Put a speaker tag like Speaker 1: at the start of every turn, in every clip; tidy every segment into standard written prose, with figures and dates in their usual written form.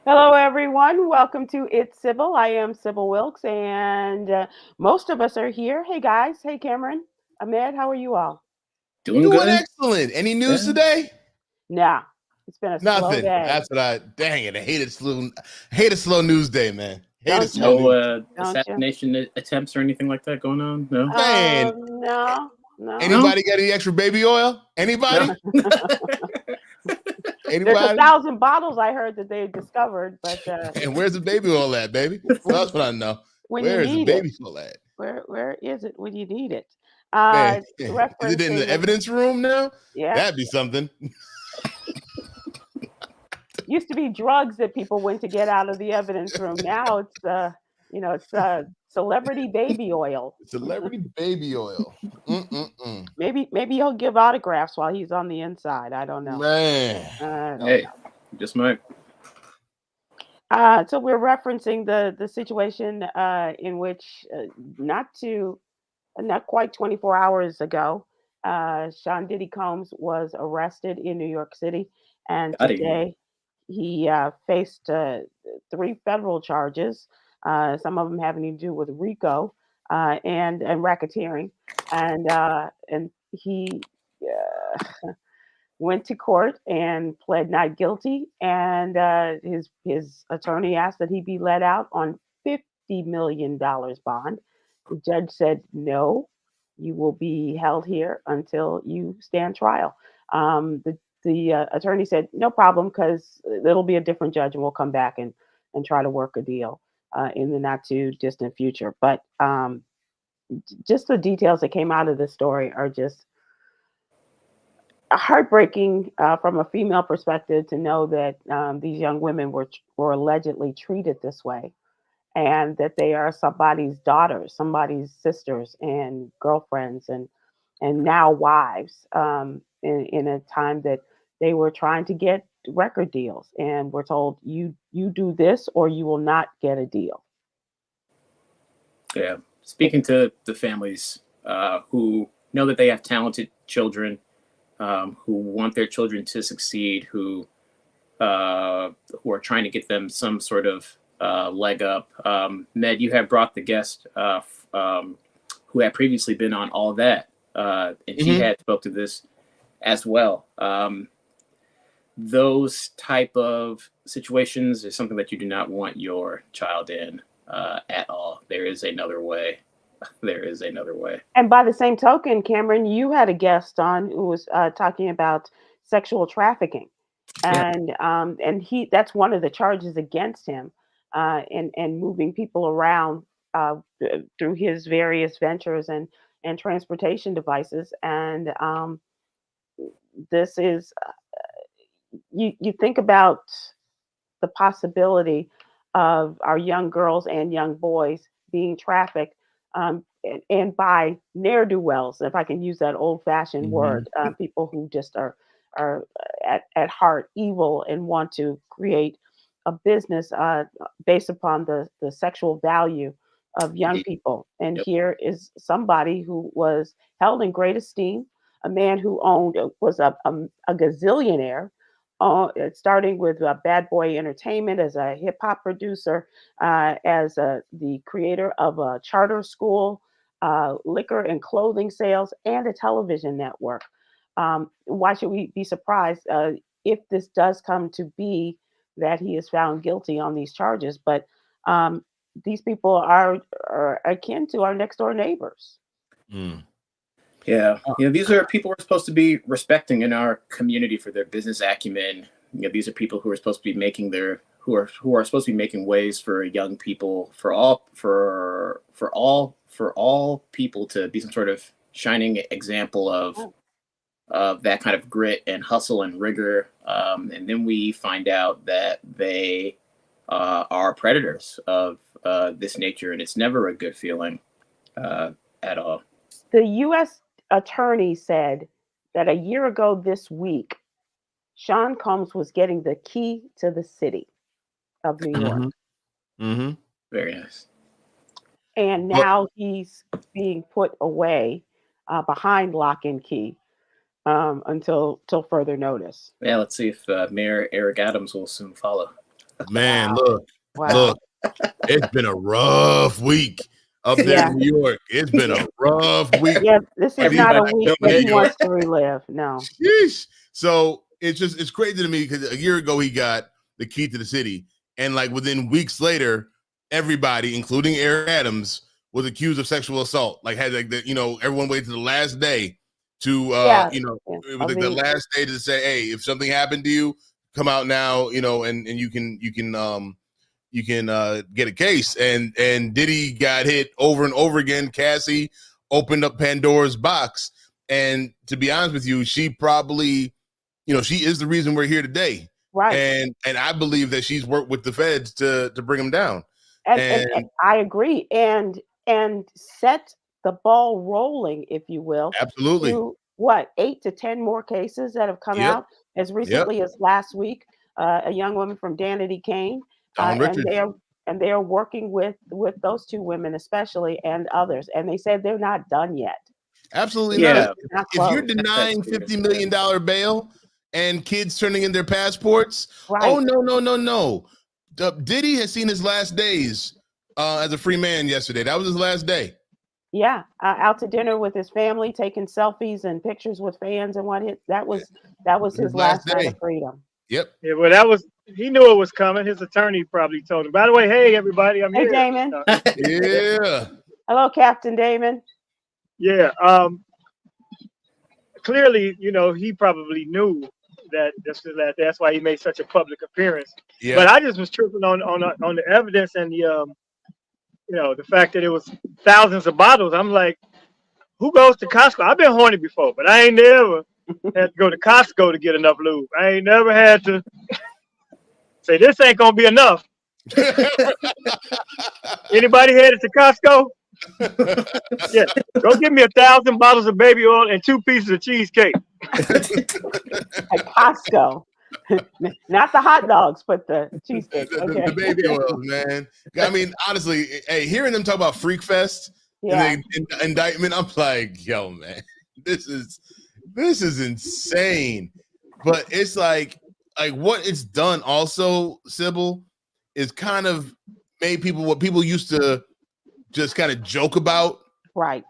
Speaker 1: Hello, everyone. Welcome to It's Sybil. I am Sybil Wilkes, and most of us are here. Hey, guys. Hey, Cameron. Ahmed, how are you all?
Speaker 2: Doing
Speaker 3: Doing
Speaker 2: good.
Speaker 3: excellent. Any news
Speaker 2: Yeah.
Speaker 3: today?
Speaker 1: Nah, it's been a slow
Speaker 3: Nothing.
Speaker 1: day.
Speaker 3: That's what I. Dang it! I hate a slow news day, man. Hate a
Speaker 1: Don't
Speaker 3: slow
Speaker 1: you?
Speaker 2: No
Speaker 3: news.
Speaker 1: Don't you?
Speaker 2: assassination attempts or anything like that going on? No.
Speaker 3: Man,
Speaker 1: No, no.
Speaker 2: No.
Speaker 3: anybody got any extra baby oil?
Speaker 2: No.
Speaker 3: Anybody?
Speaker 1: There's a
Speaker 3: Anybody?
Speaker 1: thousand bottles I heard that they discovered, but
Speaker 3: And where's the baby oil at, baby?
Speaker 1: when
Speaker 3: That's what I know.
Speaker 1: when you
Speaker 3: Where is the
Speaker 1: need it,
Speaker 3: baby oil at?
Speaker 1: where is it when you need it?
Speaker 3: Man,
Speaker 1: Uh,
Speaker 3: is it in
Speaker 1: referencing
Speaker 3: the
Speaker 1: the
Speaker 3: evidence room now?
Speaker 1: yeah.
Speaker 3: That'd be something.
Speaker 1: Used to be drugs that people went to get out of the evidence room. Now it's it's celebrity baby oil.
Speaker 3: Celebrity baby oil. Mm-mm-mm.
Speaker 1: Maybe he'll give autographs while he's on the inside. I don't know.
Speaker 3: Man.
Speaker 1: I don't
Speaker 2: Hey,
Speaker 1: know.
Speaker 2: just might.
Speaker 1: So we're referencing the situation in which not quite 24 hours ago, Sean Diddy Combs was arrested in New York City, and
Speaker 2: Got him.
Speaker 1: today he faced three federal charges. Some of them having to do with RICO and racketeering, and he went to court and pled not guilty. And his attorney asked that he be let out on $50 million bond. The judge said no, you will be held here until you stand trial. The attorney said no problem because it'll be a different judge and we'll come back and try to work a deal in the not too distant future. But just the details that came out of this story are just heartbreaking from a female perspective to know that these young women were allegedly treated this way, and that they are somebody's daughters, somebody's sisters and girlfriends, and now wives in a time that they were trying to get record deals and were told you do this or you will not get a deal.
Speaker 2: Yeah. Speaking to the families who know that they have talented children, who want their children to succeed, who are trying to get them some sort of leg up. Med, you have brought the guest who had previously been on All That, and she had spoke to this as well. Those type of situations is something that you do not want your child in at all. There is another way. There is another way.
Speaker 1: And by the same token, Cameron, you had a guest on who was talking about sexual trafficking,
Speaker 2: Yeah.
Speaker 1: and he that's one of the charges against him, and moving people around through his various ventures and transportation devices. And this is you think about the possibility of our young girls and young boys being trafficked, and by ne'er do wells, if I can use that old fashioned
Speaker 3: Mhm.
Speaker 1: word, people who just are at heart evil and want to create a business based upon the sexual value of young
Speaker 2: Indeed.
Speaker 1: people. And
Speaker 2: Yep.
Speaker 1: here is somebody who was held in great esteem, a man who owned was a gazillionaire, starting with Bad Boy Entertainment as a hip hop producer, as the creator of a charter school, liquor and clothing sales, and a television network. Why should we be surprised if this does come to be that he is found guilty on these charges? But these people are akin to our next door neighbors.
Speaker 3: Mm.
Speaker 2: Yeah, these are people we're supposed to be respecting in our community for their business acumen. These are people who are supposed to be making their who are supposed to be making ways for young people, for all people to be some sort of shining example of that kind of grit and hustle and rigor. And then we find out that they are predators of this nature, and it's never a good feeling uh, at all.
Speaker 1: The U.S. attorney said that a year ago this week, Sean Combs was getting the key to the city of New York.
Speaker 3: Mhm. Mhm.
Speaker 2: Very nice.
Speaker 1: And
Speaker 3: But
Speaker 1: now he's being put away behind lock and key until further notice.
Speaker 2: Yeah, let's see if Mayor Eric Adams will soon follow.
Speaker 3: Man,
Speaker 1: Wow.
Speaker 3: look, it's been a rough week up there
Speaker 1: Yeah.
Speaker 3: in New York. It's been a rough week.
Speaker 1: Yeah, this is not a
Speaker 3: Everybody
Speaker 1: week
Speaker 3: up
Speaker 1: that
Speaker 3: in
Speaker 1: he
Speaker 3: New York.
Speaker 1: wants to relive. No.
Speaker 3: Sheesh. So it's crazy to me because a year ago he got the key to the city, and like within weeks later, everybody, including Eric Adams, was accused of sexual assault. Like had like everyone waited to the last day to
Speaker 1: Yeah.
Speaker 3: it was
Speaker 1: Of
Speaker 3: like the last day to say, hey, if something happened to you, come out now, and you can get a case. And Diddy got hit over and over again. Cassie opened up Pandora's box, and to be honest with you, she probably, she is the reason we're here today.
Speaker 1: Right.
Speaker 3: And I believe that she's worked with the feds to bring him down.
Speaker 1: And I agree. And set the ball rolling, if you will.
Speaker 3: Absolutely.
Speaker 1: To 8 to 10 more cases that have come
Speaker 3: Yep.
Speaker 1: out as recently as last week. A young woman from Danity, Kane, and they are working with those two women especially and others. And they said they're not done yet.
Speaker 3: Absolutely
Speaker 2: Yeah.
Speaker 3: not. If you're denying $50 million bail and kids turning in their passports,
Speaker 1: Right.
Speaker 3: oh no. Diddy has seen his last days as a free man yesterday. That was his last day.
Speaker 1: Yeah, out to dinner with his family, taking selfies and pictures with fans and that was his last night of freedom.
Speaker 3: Yep.
Speaker 4: Yeah, well, he knew it was coming. His attorney probably told him. By the way, hey everybody, I'm here.
Speaker 1: Hey, Damon.
Speaker 3: Yeah.
Speaker 1: Hello, Captain Damon.
Speaker 4: Yeah. Clearly, he probably knew that that's why he made such a public appearance.
Speaker 3: Yeah.
Speaker 4: But I just was tripping on the evidence and the fact that it was thousands of bottles. I'm like, who goes to Costco? I've been horny before, but I ain't never had to go to Costco to get enough lube. I ain't never had to say this ain't gonna be enough. Anybody headed to Costco? Yeah, go get me 1,000 bottles of baby oil and 2 pieces of cheesecake.
Speaker 1: At Costco. Not the hot dogs, but the cheesecake. Okay.
Speaker 3: The baby oils, man. I mean, honestly, hey, hearing them talk about Freak Fest and the indictment, I'm like, yo, man, this is insane. But it's like what it's done also, Sybil, is kind of made what people used to just kind of joke about.
Speaker 1: Right.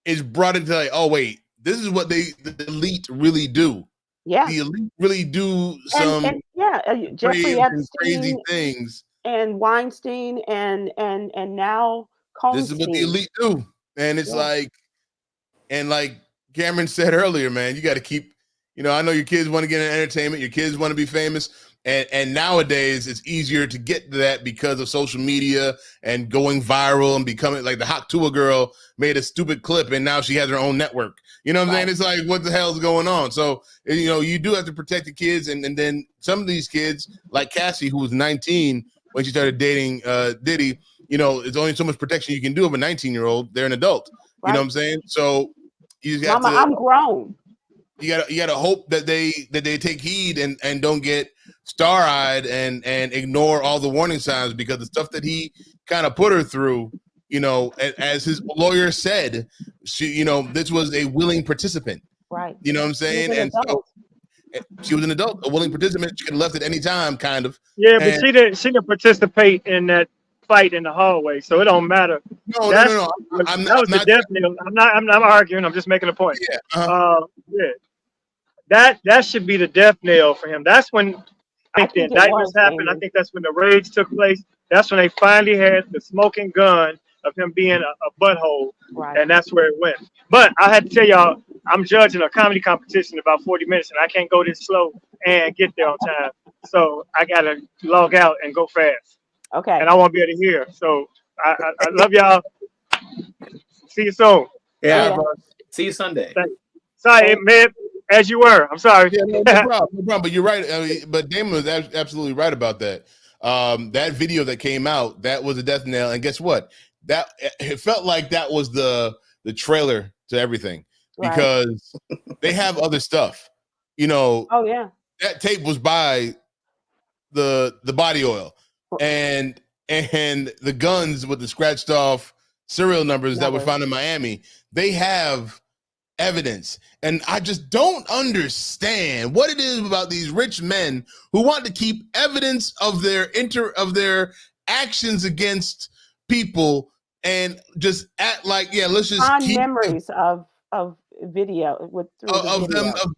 Speaker 3: Is brought into like, oh wait, this is what the elite really do.
Speaker 1: Yeah.
Speaker 3: The elite really do some
Speaker 1: Jeffrey Epstein,
Speaker 3: crazy things.
Speaker 1: And Weinstein and now Cohnstein.
Speaker 3: This is what the elite do. And it's like Khameron said earlier, man, you got to keep, I know your kids want to get into entertainment, your kids want to be famous. And nowadays it's easier to get to that because of social media and going viral and becoming like the Hot Tua girl made a stupid clip and now she has her own network. You know what I'm saying? It's like, what the hell is going on? So, you do have to protect the kids. And then some of these kids, like Cassie, who was 19 when she started dating Diddy, it's only so much protection you can do of a 19-year-old. They're an adult. Right. You know what I'm saying? So you just
Speaker 1: Mama, I'm grown.
Speaker 3: You gotta hope that they take heed and don't get star-eyed and ignore all the warning signs, because the stuff that he kind of put her through, as his lawyer said, she, this was a willing participant.
Speaker 1: Right.
Speaker 3: You know what I'm saying? And so she was an adult, a willing participant. She could have left at any time, kind of.
Speaker 4: Yeah, but she didn't participate in that fight in the hallway, so it don't matter.
Speaker 3: No. I'm
Speaker 4: not arguing. I'm just making a point.
Speaker 3: Yeah.
Speaker 4: That should be the death knell for him. That's when I think the indictments happened. I think that's when the rage took place. That's when they finally had the smoking gun of him being a butthole, and that's where it went. But I had to tell y'all, I'm judging a comedy competition in about 40 minutes, and I can't go this slow and get there on time. So I gotta log out and go fast.
Speaker 1: Okay.
Speaker 4: And I won't be able to hear. So I love y'all. See you soon.
Speaker 2: Yeah. See you Sunday.
Speaker 4: Sorry, man. As you were. I'm sorry.
Speaker 3: Yeah, no problem. But you're right. I mean, but Damon was absolutely right about that. That video that came out, that was a death knell. And guess what? That it felt like that was the trailer to everything, because they have other stuff.
Speaker 1: Oh yeah.
Speaker 3: That tape was by the body oil and the guns with the scratched off serial numbers that were found in Miami. They have evidence. And I just don't understand what it is about these rich men who want to keep evidence of their actions against people and just act like, yeah, let's just
Speaker 1: On
Speaker 3: keep
Speaker 1: memories of video with through the
Speaker 3: of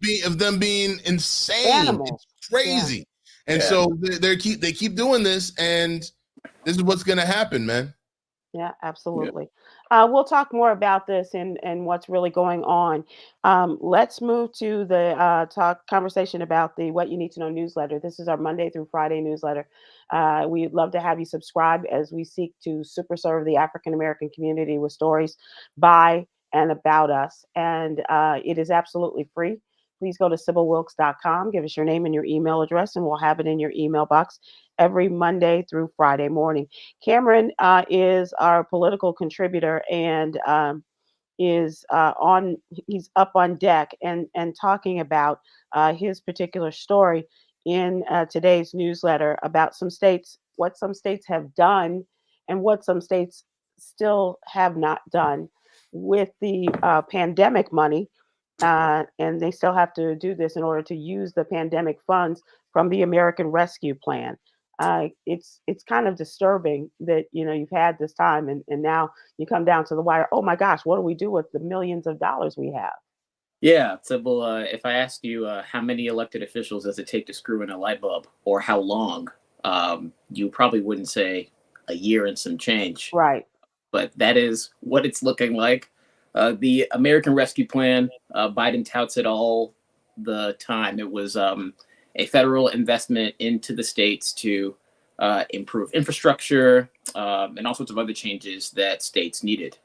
Speaker 1: video.
Speaker 3: them being insane.
Speaker 1: Animals.
Speaker 3: It's crazy.
Speaker 1: Yeah.
Speaker 3: And so they keep doing this, and this is what's gonna happen, man.
Speaker 1: Yeah, absolutely. We'll talk more about this and what's really going on. Let's move to the conversation about the What You Need to Know newsletter. This is our Monday through Friday newsletter. We'd love to have you subscribe as we seek to super serve the African American community with stories by and about us. And it is absolutely free. Please go to SybilWilkes.com, give us your name and your email address, and we'll have it in your email box every Monday through Friday morning. Khameron is our political contributor and he's up on deck and talking about his particular story in today's newsletter about some states, what some states have done and what some states still have not done with the pandemic money. And they still have to do this in order to use the pandemic funds from the American Rescue Plan. It's kind of disturbing that you've had this time and now you come down to the wire. Oh my gosh, what do we do with the millions of dollars we have?
Speaker 2: Yeah, Sybil, if I asked you how many elected officials does it take to screw in a light bulb, or how long, you probably wouldn't say a year and some change.
Speaker 1: Right.
Speaker 2: But that is what it's looking like. The American Rescue Plan, Biden touts it all the time. It was a federal investment into the states to improve infrastructure and all sorts of other changes that states needed.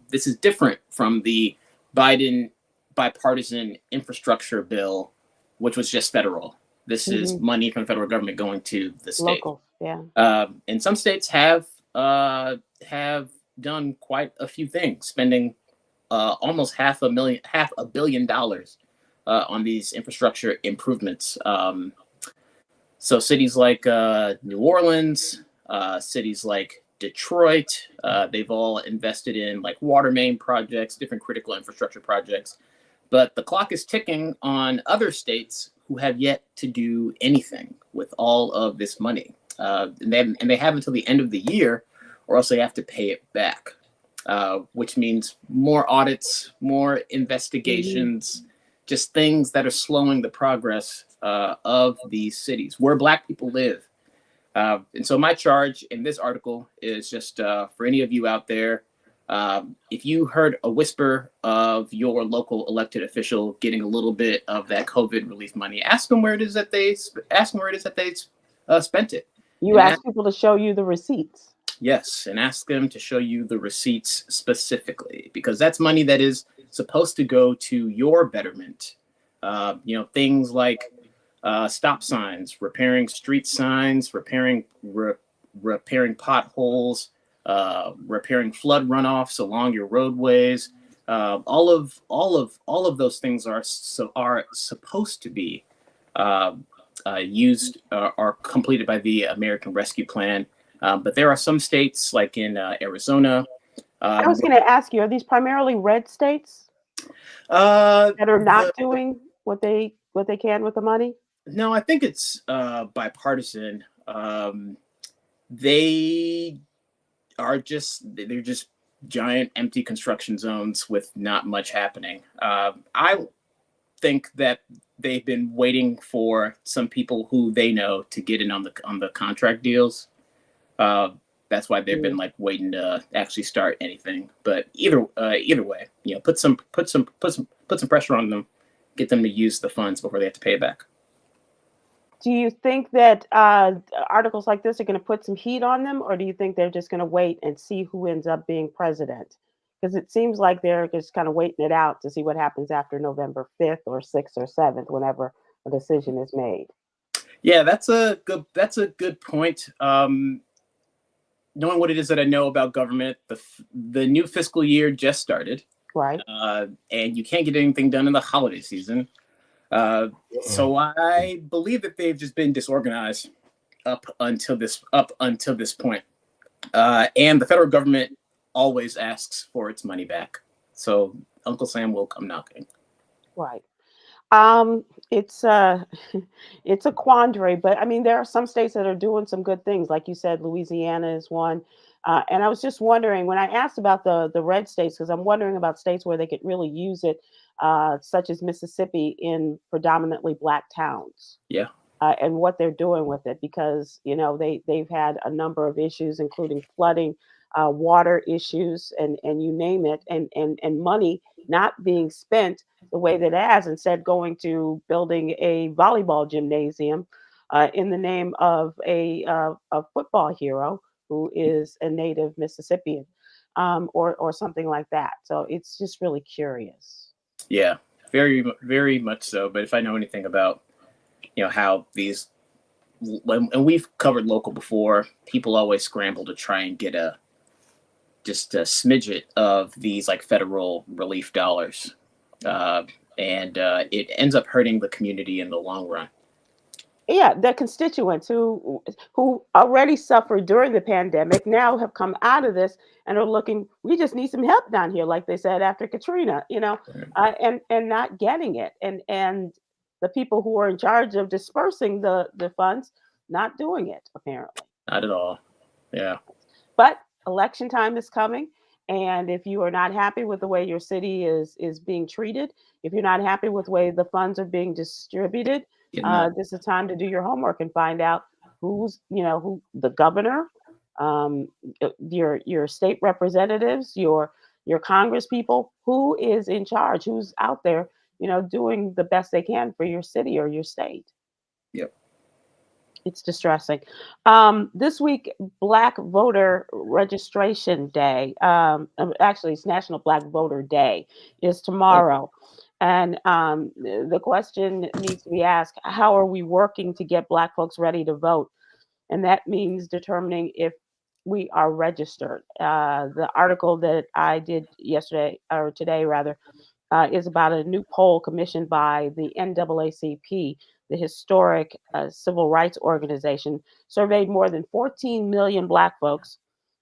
Speaker 2: This is different from the Biden bipartisan infrastructure bill, which was just federal. This is money from the federal government going to the state.
Speaker 1: Local, yeah.
Speaker 2: And some states have done quite a few things, spending almost $500 million on these infrastructure improvements. So cities like New Orleans, cities like Detroit, they've all invested in like water main projects, different critical infrastructure projects. But the clock is ticking on other states who have yet to do anything with all of this money. And they have until the end of the year, or else they have to pay it back. Which means more audits, more investigations, just things that are slowing the progress of these cities where Black people live. And so my charge in this article is just for any of you out there, if you heard a whisper of your local elected official getting a little bit of that COVID relief money, ask them where it is that they spent it.
Speaker 1: You ask people to show you the receipts.
Speaker 2: Yes, and ask them to show you the receipts specifically, because that's money that is supposed to go to your betterment. Things like stop signs, repairing street signs, repairing potholes, repairing flood runoffs along your roadways. All of those things are supposed to be used are completed by the American Rescue Plan. But there are some states like in Arizona.
Speaker 1: I was going to ask you, are these primarily red states that are not doing what they can with the money?
Speaker 2: No, I think it's bipartisan. They're just giant empty construction zones with not much happening. I think that they've been waiting for some people who they know to get in on the contract deals. That's why they've been like waiting to actually start anything. But either way, put some pressure on them, get them to use the funds before they have to pay it back.
Speaker 1: Do you think that articles like this are going to put some heat on them, or do you think they're just going to wait and see who ends up being president? Because it seems like they're just kind of waiting it out to see what happens after November 5th or 6th or 7th, whenever a decision is made.
Speaker 2: Yeah, that's a good point. Knowing what it is that I know about government, the new fiscal year just started,
Speaker 1: right?
Speaker 2: And you can't get anything done in the holiday season. So I believe that they've just been disorganized up until this point. And the federal government always asks for its money back. So Uncle Sam will come knocking.
Speaker 1: Right. It's it's a quandary, but I mean, there are some states that are doing some good things, like you said. Louisiana is one, and I was just wondering when I asked about the red states, because I'm wondering about states where they could really use it, such as Mississippi in predominantly black towns.
Speaker 2: Yeah.
Speaker 1: And what they're doing with it, because they've had a number of issues, including flooding, water issues, and you name it, and money not being spent the way that it has, instead going to building a volleyball gymnasium in the name of a football hero who is a native Mississippian, or something like that. So it's just really curious.
Speaker 2: Yeah, very much so. But if I know anything about how these, and we've covered local before, people always scramble to try and get just a smidget of these like federal relief dollars, and it ends up hurting the community in the long run.
Speaker 1: Yeah, the constituents who already suffered during the pandemic now have come out of this and are looking. We just need some help down here, like they said after Katrina, and not getting it, and the people who are in charge of dispersing the funds not doing it apparently.
Speaker 2: Not at all. Yeah.
Speaker 1: But election time is coming, and if you are not happy with the way your city is being treated, if you're not happy with the way the funds are being distributed, this is time to do your homework and find out who the governor, your state representatives, your Congress people, who is in charge, who's out there, doing the best they can for your city or your state.
Speaker 2: Yep.
Speaker 1: It's distressing. This week, Black Voter Registration Day, actually, it's National Black Voter Day, is tomorrow. And the question needs to be asked, how are we working to get Black folks ready to vote? And that means determining if we are registered. The article that I did yesterday, or today rather, is about a new poll commissioned by the NAACP, the historic civil rights organization, surveyed more than 14 million Black folks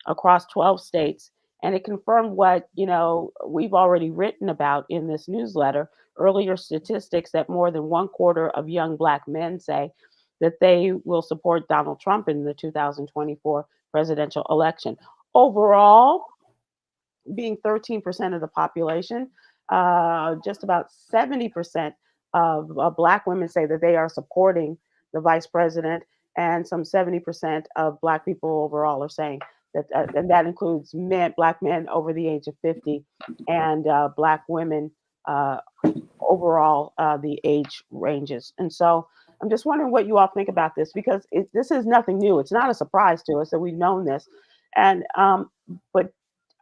Speaker 1: across 12 states. And it confirmed what we've already written about in this newsletter, earlier statistics that more than 1/4 of young Black men say that they will support Donald Trump in the 2024 presidential election. Overall, being 13% of the population, just about 70% of Black women say that they are supporting the vice president, and some 70% of Black people overall are saying that, and that includes Black men over the age of 50, and Black women overall, the age ranges. And so I'm just wondering what you all think about this, because this is nothing new. It's not a surprise to us that we've known this. And but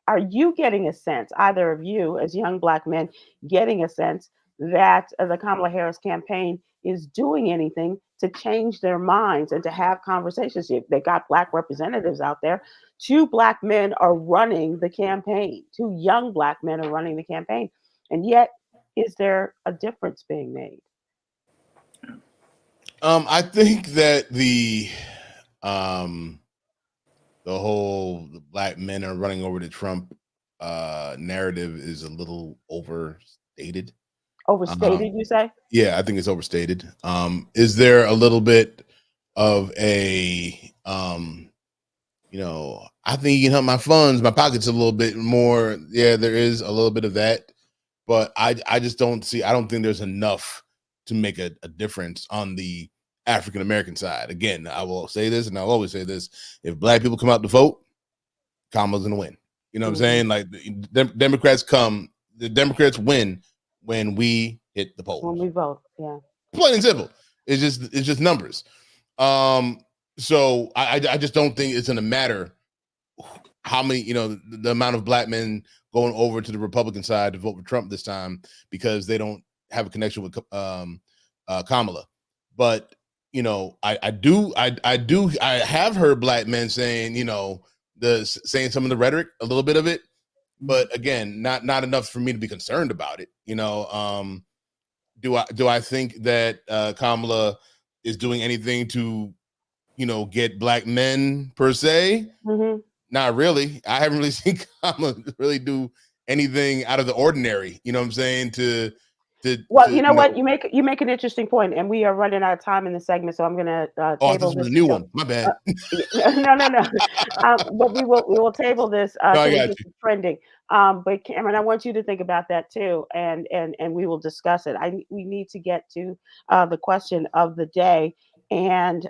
Speaker 1: are you getting a sense, either of you as young Black men, getting a sense that the Kamala Harris campaign is doing anything to change their minds and to have conversations? They got Black representatives out there. 2 Black men are running the campaign. 2 young Black men are running the campaign. And yet, is there a difference being made?
Speaker 3: I think that the whole Black men are running over to Trump narrative is a little overstated.
Speaker 1: Overstated, you say?
Speaker 3: Yeah, I think it's overstated. Is there a little bit of a I think you can help my funds, my pockets a little bit more? Yeah, there is a little bit of that, but I just don't think there's enough to make a difference on the African American side. Again, I will say this, and I'll always say this: if Black people come out to vote, Kamala's gonna win. You know what I'm saying? Like the Democrats win when we hit the polls.
Speaker 1: When we vote, yeah.
Speaker 3: Plain and simple. It's just numbers. So I just don't think it's gonna matter how many, the amount of Black men going over to the Republican side to vote for Trump this time, because they don't have a connection with Kamala. But I have heard Black men saying, saying some of the rhetoric, a little bit of it, but again, not enough for me to be concerned about it. Do I think that Kamala is doing anything to, get Black men per se?
Speaker 1: Mm-hmm.
Speaker 3: Not really. I haven't really seen Kamala really do anything out of the ordinary. You know what I'm saying?
Speaker 1: Well, you know what? You make an interesting point, and we are running out of time in the segment, so I'm going to table
Speaker 3: this was
Speaker 1: this
Speaker 3: a new
Speaker 1: until,
Speaker 3: one. My bad.
Speaker 1: no. But we will table this
Speaker 3: No, I
Speaker 1: till we
Speaker 3: got
Speaker 1: get
Speaker 3: you.
Speaker 1: to trending. But Cameron, I want you to think about that too, and we will discuss it. We need to get to the question of the day, and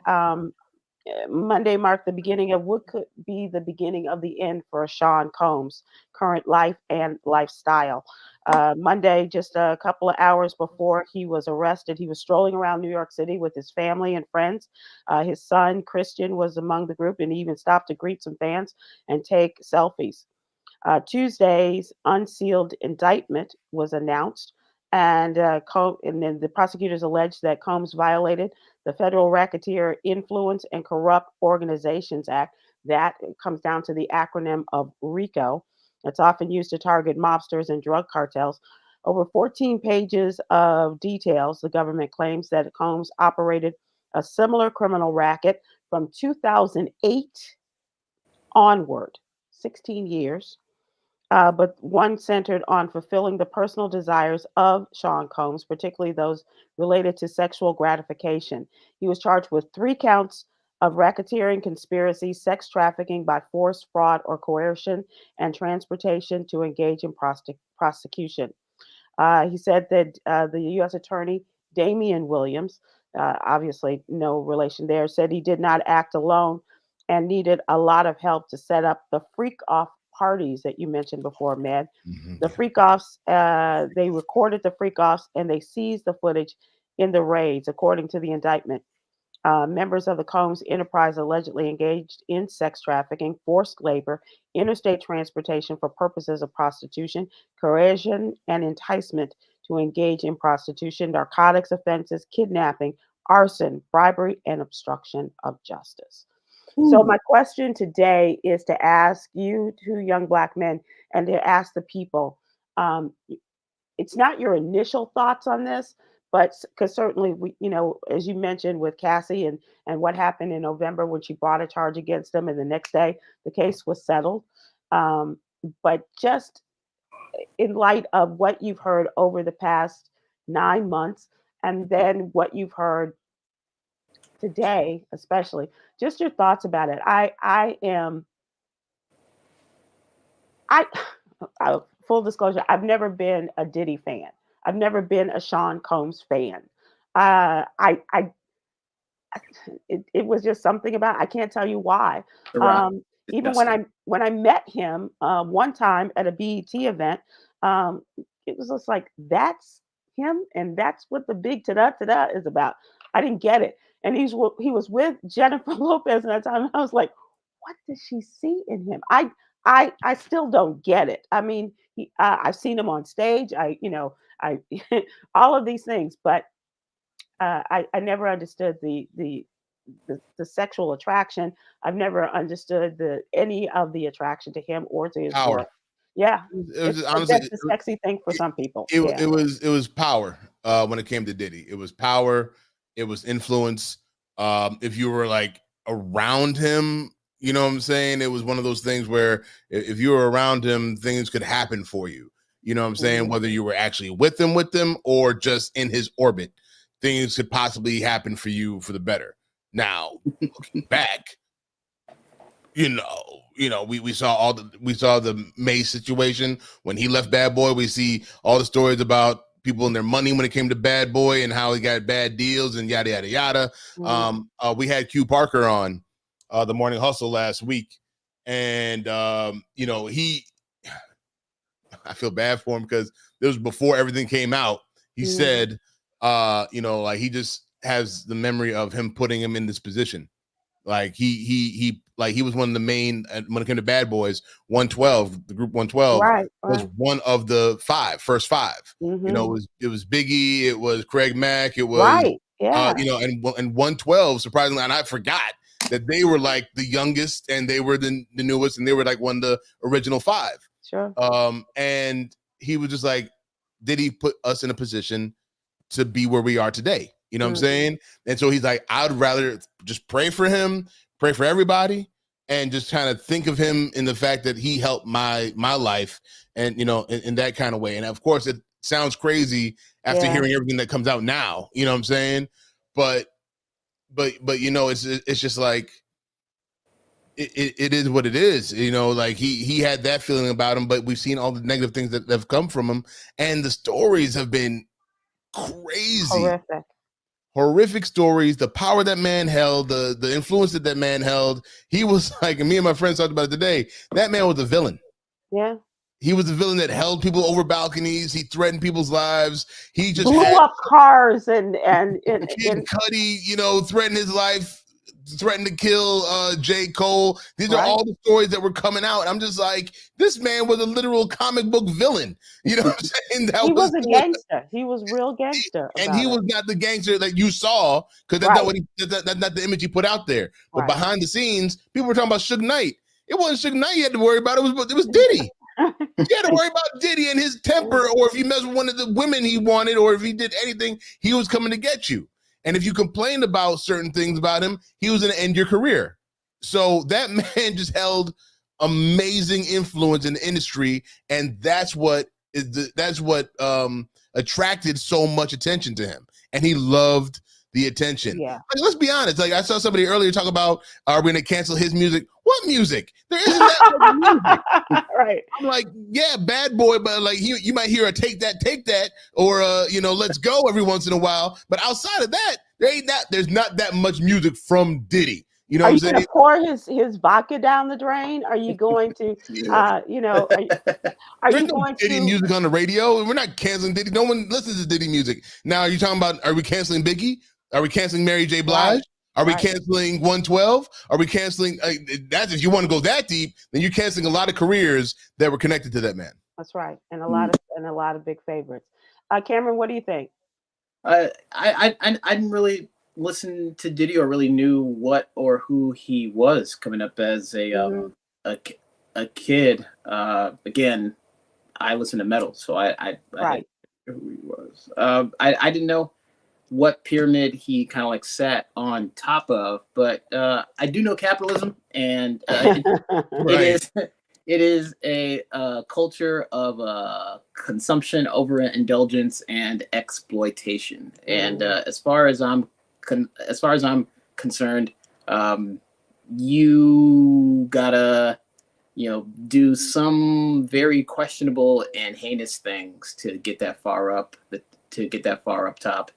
Speaker 1: Monday marked the beginning of what could be the beginning of the end for Sean Combs' current life and lifestyle. Monday, just a couple of hours before he was arrested, he was strolling around New York City with his family and friends. His son, Christian, was among the group, and he even stopped to greet some fans and take selfies. Tuesday's unsealed indictment was announced, and then the prosecutors alleged that Combs violated the Federal Racketeer Influence and Corrupt Organizations Act. That comes down to the acronym of RICO. It's often used to target mobsters and drug cartels. Over 14 pages of details, the government claims that Combs operated a similar criminal racket from 2008 onward, 16 years, but one centered on fulfilling the personal desires of Sean Combs, particularly those related to sexual gratification. He was charged with 3 counts of racketeering, conspiracy, sex trafficking by force, fraud, or coercion, and transportation to engage in prosecution. He said that the U.S. Attorney Damon Williams, obviously no relation there, said he did not act alone and needed a lot of help to set up the freak off parties that you mentioned before, Med. The freak offs, they recorded the freak offs and they seized the footage in the raids, according to the indictment. Members of the Combs enterprise allegedly engaged in sex trafficking, forced labor, interstate transportation for purposes of prostitution, coercion, and enticement to engage in prostitution, narcotics offenses, kidnapping, arson, bribery, and obstruction of justice. So my question today is to ask you 2 young Black men and to ask the people, it's not your initial thoughts on this, but because certainly we, as you mentioned with Cassie and what happened in November when she brought a charge against them, and the next day the case was settled. But just in light of what you've heard over the past 9 months, and then what you've heard today, especially, just your thoughts about it. I full disclosure, I've never been a Diddy fan. I've never been a Sean Combs fan. It was just something about, I can't tell you why. Even when I met him one time at a BET event, it was just like, that's him, and that's what the big ta-da is about. I didn't get it. And he was with Jennifer Lopez at that time. I was like, what does she see in him? I still don't get it. I mean, I've seen him on stage. I all of these things, but I never understood the sexual attraction. I've never understood any of the attraction to him or to his work. Yeah,
Speaker 3: it was honestly
Speaker 1: that's the sexy thing for some people.
Speaker 3: It was power when it came to Diddy. It was power. It was influence. If you were like around him, you know what I'm saying? It was one of those things where if you were around him, things could happen for you. You know what I'm saying? Whether you were actually with him or just in his orbit, things could possibly happen for you for the better. Now, looking back, we saw the Mace situation when he left Bad Boy. We see all the stories about people and their money when it came to Bad Boy and how he got bad deals and yada yada yada. We had Q Parker on the Morning Hustle last week, and I feel bad for him because it was before everything came out. He said, like he just has the memory of him putting him in this position. Like he was one of the main when it came to Bad Boys. 112, the group 112 was one of the first five. It was Biggie, it was Craig Mack, it was and 112 surprisingly, and I forgot that they were like the youngest and they were the newest and they were like one of the original 5.
Speaker 1: Sure.
Speaker 3: And he was just like, did he put us in a position to be where we are today? You know what I'm saying? And so he's like, I'd rather just pray for him, pray for everybody, and just kind of think of him in the fact that he helped my life, and in that kind of way. And of course, it sounds crazy after hearing everything that comes out now. You know what I'm saying? But it's just like it is what it is. Like he had that feeling about him, but we've seen all the negative things that have come from him, and the stories have been crazy. Horrific stories. The power that man held, the influence that man held. He was like, and me and my friends talked about it today, that man was a villain.
Speaker 1: Yeah.
Speaker 3: He was a villain that held people over balconies. He threatened people's lives. He just
Speaker 1: blew up cars and
Speaker 3: Kid Cudi, threatened his life, threatened to kill J. Cole. These are all the stories that were coming out. I'm just like, this man was a literal comic book villain. You know what I'm saying?
Speaker 1: He was a gangster. He was real gangster.
Speaker 3: And he was not the gangster that you saw, because that's not the image he put out there. But behind the scenes, people were talking about Suge Knight. It wasn't Suge Knight you had to worry about. It was Diddy. You had to worry about Diddy and his temper, or if you messed with one of the women he wanted, or if he did anything, he was coming to get you. And if you complained about certain things about him, he was going to end your career. So that man just held amazing influence in the industry, and that's what attracted so much attention to him. And he loved the attention.
Speaker 1: Yeah.
Speaker 3: Like, let's be honest. Like, I saw somebody earlier talk about, are we going to cancel his music? What music? There isn't that much music.
Speaker 1: Right.
Speaker 3: I'm like, yeah, Bad Boy, but like you might hear a take that, or Let's Go every once in a while. But outside of that, there's not that much music from Diddy. You know what I'm saying?
Speaker 1: Are you going to pour his vodka down the drain? Are you going to, are you going to
Speaker 3: Diddy music on the radio? We're not canceling Diddy. No one listens to Diddy music. Now, are you talking about, are we canceling Biggie? Are we canceling Mary J. Blige?
Speaker 1: Right.
Speaker 3: Are we canceling 112? Are we canceling? That's if you want to go that deep, then you're canceling a lot of careers that were connected to that man.
Speaker 1: That's right, and a lot of big favorites. Cameron, what do you think?
Speaker 2: I didn't really listen to Diddy or really knew what or who he was coming up as a kid. Again, I listened to metal, so I didn't know who he was. I didn't know what pyramid he kind of like sat on top of, but I do know capitalism, and it is a culture of consumption, overindulgence, and exploitation. And as far as I'm concerned, you gotta do some very questionable and heinous things to get that far up top.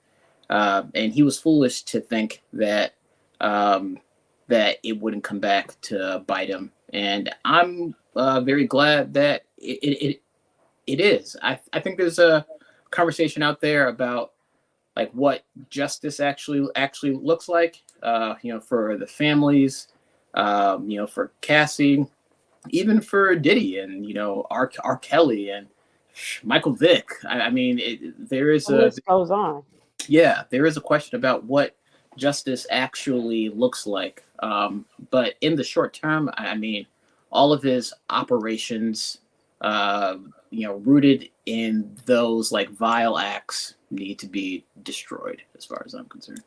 Speaker 2: And he was foolish to think that that it wouldn't come back to bite him. And I'm very glad that it is. I think there's a conversation out there about like what justice actually looks like. For the families, for Cassie, even for Diddy, and R. Kelly and Michael Vick. I mean, there is
Speaker 1: this goes on.
Speaker 2: Yeah, there is a question about what justice actually looks like. But in the short term, I mean, all of his operations, rooted in those like vile acts, need to be destroyed, as far as I'm concerned.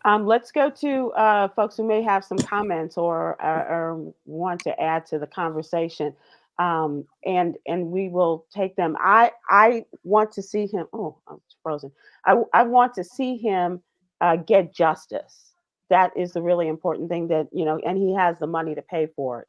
Speaker 1: Let's go to folks who may have some comments or want to add to the conversation. And we will take them. I want to see him. Oh, I'm frozen. I want to see him get justice. That is the really important thing, that, and he has the money to pay for it.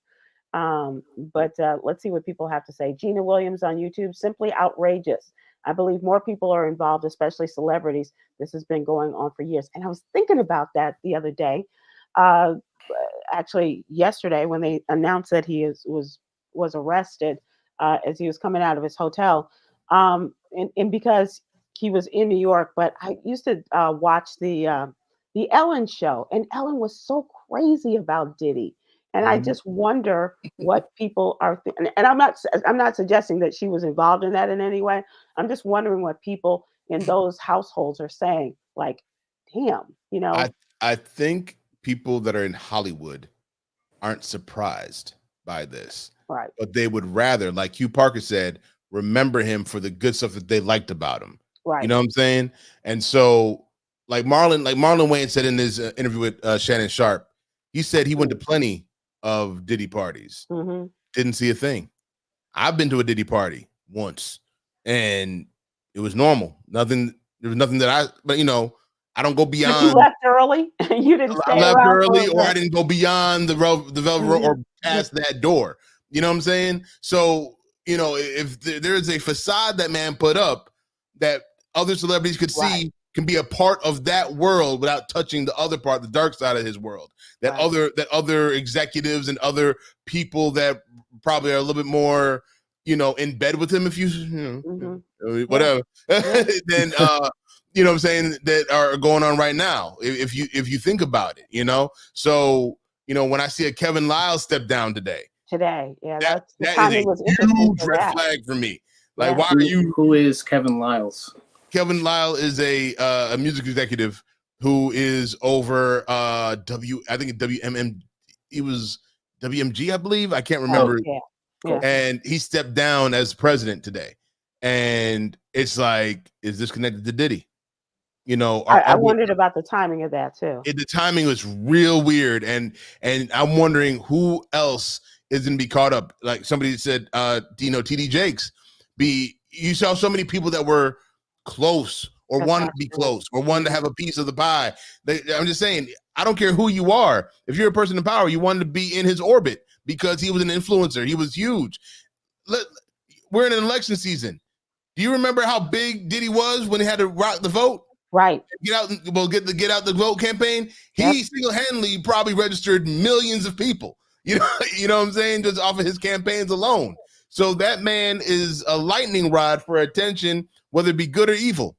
Speaker 1: But let's see what people have to say. Gina Williams on YouTube, simply outrageous. I believe more people are involved, especially celebrities. This has been going on for years. And I was thinking about that the other day, actually yesterday, when they announced that he was arrested as he was coming out of his hotel. And because he was in New York, but I used to watch the Ellen show, and Ellen was so crazy about Diddy. And I just wonder what people are thinking. And I'm not suggesting that she was involved in that in any way. I'm just wondering what people in those households are saying. Like, damn,
Speaker 3: I think people that are in Hollywood aren't surprised by this.
Speaker 1: Right.
Speaker 3: But they would rather, like Hugh Parker said, remember him for the good stuff that they liked about him.
Speaker 1: Right.
Speaker 3: You know what I'm saying? And so, like Marlon Wayne said in his interview with Shannon Sharp, he said he went to plenty of Diddy parties.
Speaker 1: Mm-hmm.
Speaker 3: Didn't see a thing. I've been to a Diddy party once, and it was normal. Nothing. There was nothing that but I don't go beyond.
Speaker 1: But you left early. You didn't stay
Speaker 3: I left
Speaker 1: around
Speaker 3: early, or I didn't go beyond the velvet rope or past that door. You know what I'm saying? So, if there's a facade that man put up that other celebrities could see, can be a part of that world without touching the other part, the dark side of his world. That other executives and other people that probably are a little bit more, in bed with him, if whatever. Then you know what I'm saying, that are going on right now, if you think about it, so when I see a Kevin Lyles step down today,
Speaker 1: that
Speaker 3: is a huge red flag for me. Like, why are you?
Speaker 2: Who is Kevin Lyles?
Speaker 3: Kevin Lyles is a music executive who is over I think WMM. He was WMG, I believe. I can't remember. And he stepped down as president today, and it's like, is this connected to Diddy?
Speaker 1: I wondered about the timing of that too.
Speaker 3: The timing was real weird, and I'm wondering who else is going to be caught up. Like somebody said, TD Jakes. You saw so many people that were close or wanted to be close or wanted to have a piece of the pie. I'm just saying, I don't care who you are. If you're a person in power, you wanted to be in his orbit because he was an influencer. He was huge. We're in an election season. Do you remember how big Diddy was when he had to rock the vote?
Speaker 1: Right.
Speaker 3: Get out the vote campaign. He single-handedly probably registered millions of people. You know what I'm saying? Just off of his campaigns alone. So that man is a lightning rod for attention, whether it be good or evil.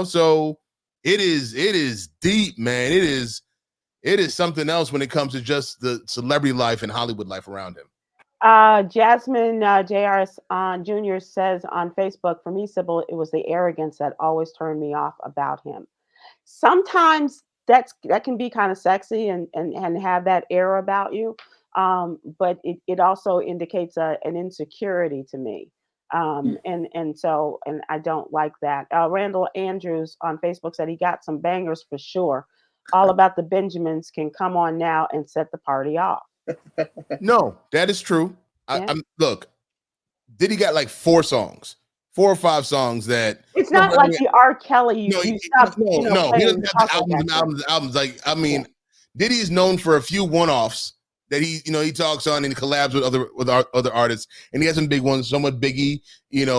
Speaker 3: So it is deep, man. It is something else when it comes to just the celebrity life and Hollywood life around him.
Speaker 1: Jasmine JRS Jr. says on Facebook, for me, Sybil, it was the arrogance that always turned me off about him. Sometimes that can be kind of sexy and have that air about you. But it also indicates an insecurity to me. And I don't like that. Randall Andrews on Facebook said he got some bangers for sure. All About the Benjamins can come on now and set the party off.
Speaker 3: No, that is true. Look, Diddy got like 4 or 5 songs that
Speaker 1: it's not like the R. Kelly.
Speaker 3: No, he doesn't have the albums. Like, I mean, Diddy is known for a few one-offs that he talks on and collabs with other artists, and he has some big ones. Some with Biggie,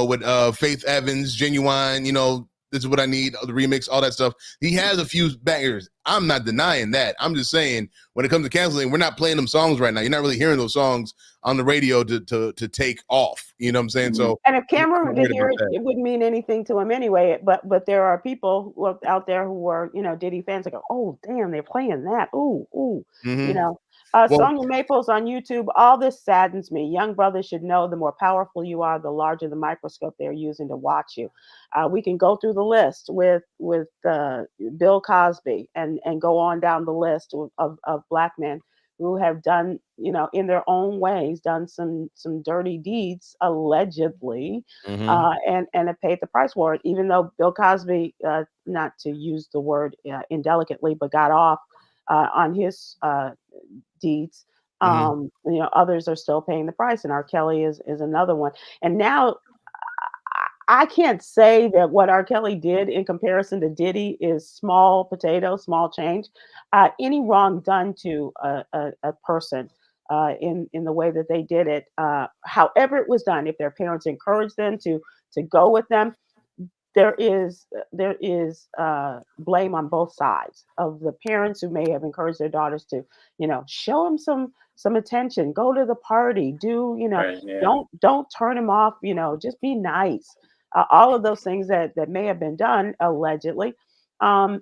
Speaker 3: with Faith Evans, Genuine. This Is What I Need, the remix, all that stuff. He has a few bangers. I'm not denying that. I'm just saying, when it comes to canceling, we're not playing them songs right now. You're not really hearing those songs on the radio to take off. You know what I'm saying? So,
Speaker 1: and if Khameron did hear it, it wouldn't mean anything to him anyway. But there are people out there who are Diddy fans that go, oh damn, they're playing that. Ooh. Sonia Maples on YouTube. All this saddens me. Young brothers should know the more powerful you are, the larger the microscope they're using to watch you. We can go through the list with Bill Cosby and go on down the list of black men who have done, in their own ways, done some dirty deeds, allegedly, and have paid the price for it. Even though Bill Cosby, not to use the word indelicately, but got off on his deeds, others are still paying the price, and R. Kelly is another one. And now I can't say that what R. Kelly did in comparison to Diddy is small potato, small change. Any wrong done to a person in the way that they did it, however it was done, if their parents encouraged them to go with them, there is blame on both sides of the parents who may have encouraged their daughters to, show them some attention, go to the party, don't turn them off, just be nice. All of those things that may have been done allegedly. But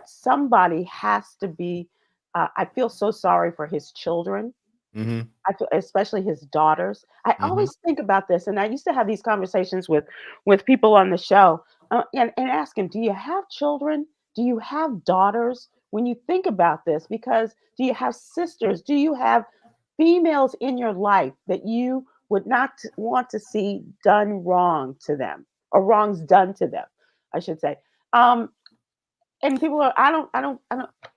Speaker 1: somebody has to be, I feel so sorry for his children. I feel, especially his daughters. I always think about this, and I used to have these conversations with people on the show, and ask him, do you have children? Do you have daughters? When you think about this, because do you have sisters? Do you have females in your life that you would not want to see done wrong to them, or wrongs done to them, I should say. And people are, I don't,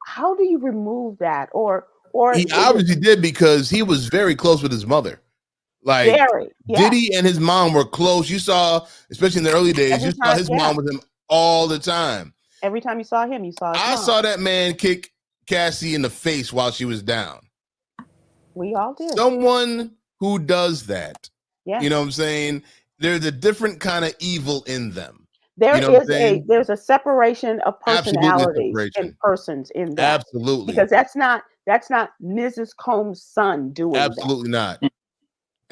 Speaker 1: how do you remove that? Or Or
Speaker 3: He obviously did because he was very close with his mother. Like
Speaker 1: very,
Speaker 3: Diddy and his mom were close. You saw, especially in the early days, you saw his mom with him all the time.
Speaker 1: Every time you saw him, you saw his mom.
Speaker 3: saw that man kick Cassie in the face while she was down.
Speaker 1: We all did.
Speaker 3: Someone who does that,
Speaker 1: yeah.
Speaker 3: You know what I'm saying? There's a different kind of evil in them.
Speaker 1: There's a separation of personalities and persons in that.
Speaker 3: Absolutely.
Speaker 1: Because that's not Mrs. Combs' son doing
Speaker 3: Absolutely
Speaker 1: that.
Speaker 3: not.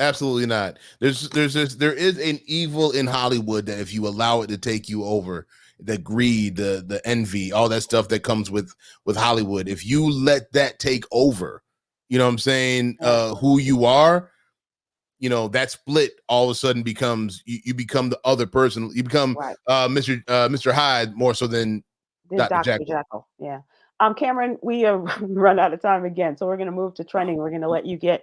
Speaker 3: Absolutely not. There is an evil in Hollywood that if you allow it to take you over, the greed, the envy, all that stuff that comes with Hollywood, if you let that take over, you know what I'm saying, who you are, you know, that split all of a sudden becomes you become the other person. You become Mr. Hyde more so than Dr. Jekyll.
Speaker 1: Yeah. Khameron, we run out of time again, so we're going to move to trending. We're going to let you get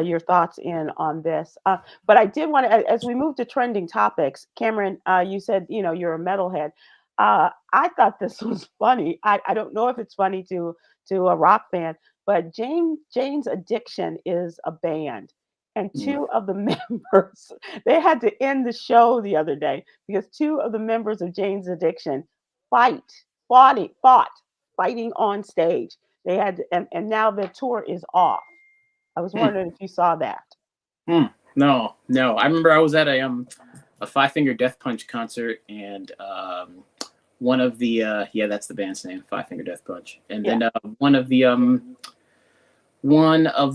Speaker 1: your thoughts in on this. But I did want to, as we move to trending topics, Khameron, you said, you know, you're a metalhead. I thought this was funny. I don't know if it's funny to a rock fan, but Jane's Addiction is a band. And two of the members, they had to end the show the other day because two of the members of Jane's Addiction fighting on stage. They had to, and now their tour is off. I was wondering if you saw that.
Speaker 2: No. I remember I was at a Five Finger Death Punch concert, and one of the that's the band's name, Five Finger Death Punch, and then one of the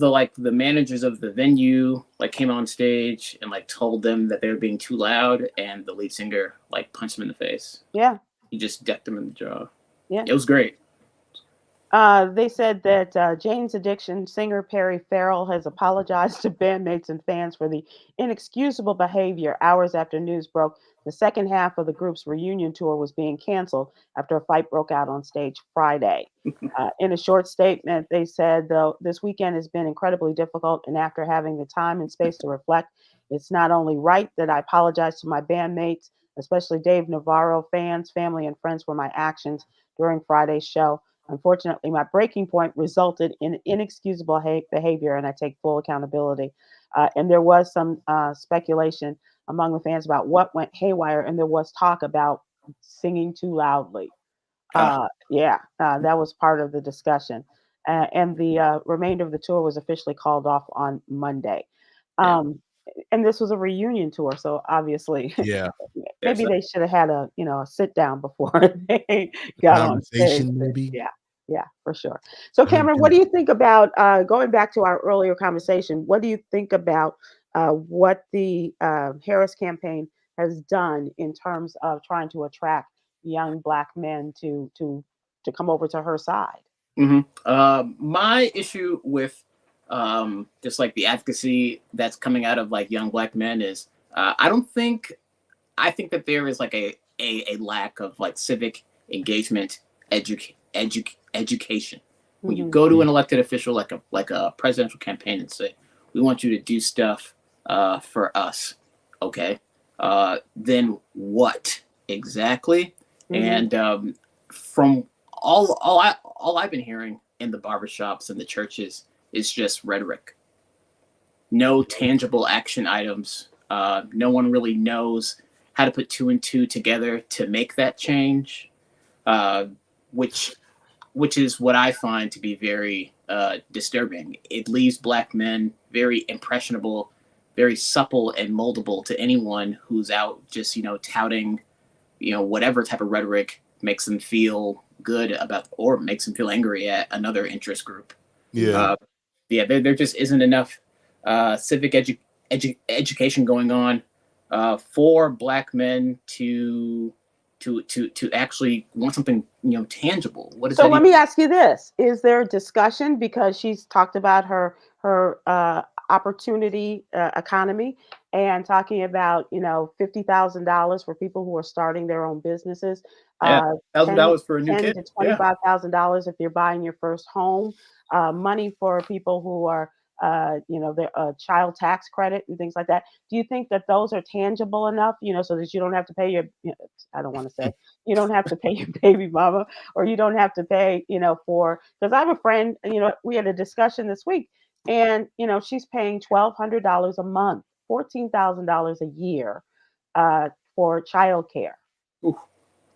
Speaker 2: like the managers of the venue like came on stage and like told them that they were being too loud, and the lead singer like punched him in the face.
Speaker 1: Yeah.
Speaker 2: He just decked him in the jaw.
Speaker 1: Yeah.
Speaker 2: It was great.
Speaker 1: They said that Jane's Addiction singer Perry Farrell has apologized to bandmates and fans for the inexcusable behavior hours after news broke the second half of the group's reunion tour was being canceled after a fight broke out on stage Friday. In a short statement, they said, though, this weekend has been incredibly difficult, and after having the time and space to reflect, it's not only right that I apologize to my bandmates, especially Dave Navarro, fans, family, and friends for my actions during Friday's show. Unfortunately, my breaking point resulted in inexcusable behavior, and I take full accountability. And there was some speculation among the fans about what went haywire, and there was talk about singing too loudly. That was part of the discussion. And the remainder of the tour was officially called off on Monday. And this was a reunion tour, so obviously, maybe they should have had a sit down before they got on stage.
Speaker 3: Maybe.
Speaker 1: Yeah, for sure. So, Khameron, what do you think about going back to our earlier conversation? What do you think about what the Harris campaign has done in terms of trying to attract young Black men to come over to her side?
Speaker 2: My issue with just like the advocacy that's coming out of like young Black men is I think that there is like a lack of like civic engagement, education. When you go to an elected official like a presidential campaign and say, we want you to do stuff for us, okay, then what exactly? And from all I've been hearing in the barbershops and the churches is just rhetoric. No tangible action items. No one really knows how to put two and two together to make that change, which is what I find to be very disturbing. It leaves Black men very impressionable, very supple and moldable to anyone who's out just, touting, whatever type of rhetoric makes them feel good about or makes them feel angry at another interest group. There just isn't enough civic education going on for Black men to actually want something tangible. What is
Speaker 1: so
Speaker 2: that?
Speaker 1: Let me ask you this: is there a discussion, because she's talked about her opportunity economy and talking about $50,000 for people who are starting their own businesses,
Speaker 2: $1,000 for a new kid,
Speaker 1: to $25,000 if you're buying your first home, money for people who are their child tax credit and things like that. Do you think that those are tangible enough, so that you don't have to pay I don't want to say you don't have to pay your baby mama, or you don't have to pay, because I have a friend, we had a discussion this week, and, she's paying $1,200 a month, $14,000 a year for childcare.
Speaker 2: Ooh.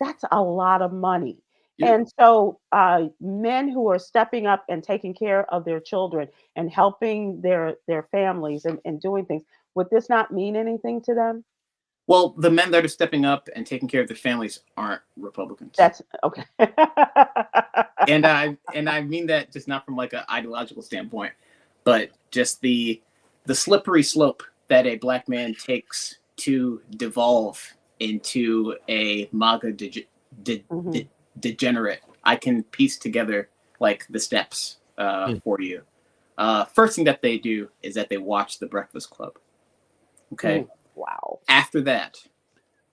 Speaker 1: That's a lot of money.
Speaker 2: Yeah.
Speaker 1: And so men who are stepping up and taking care of their children and helping their families and doing things, would this not mean anything to them?
Speaker 2: Well, the men that are stepping up and taking care of their families aren't Republicans.
Speaker 1: That's okay.
Speaker 2: and I mean that just not from like an ideological standpoint, but just the slippery slope that a black man takes to devolve into a MAGA degenerate. I can piece together like the steps for you. First thing that they do is that they watch The Breakfast Club. Okay.
Speaker 1: Wow.
Speaker 2: After that,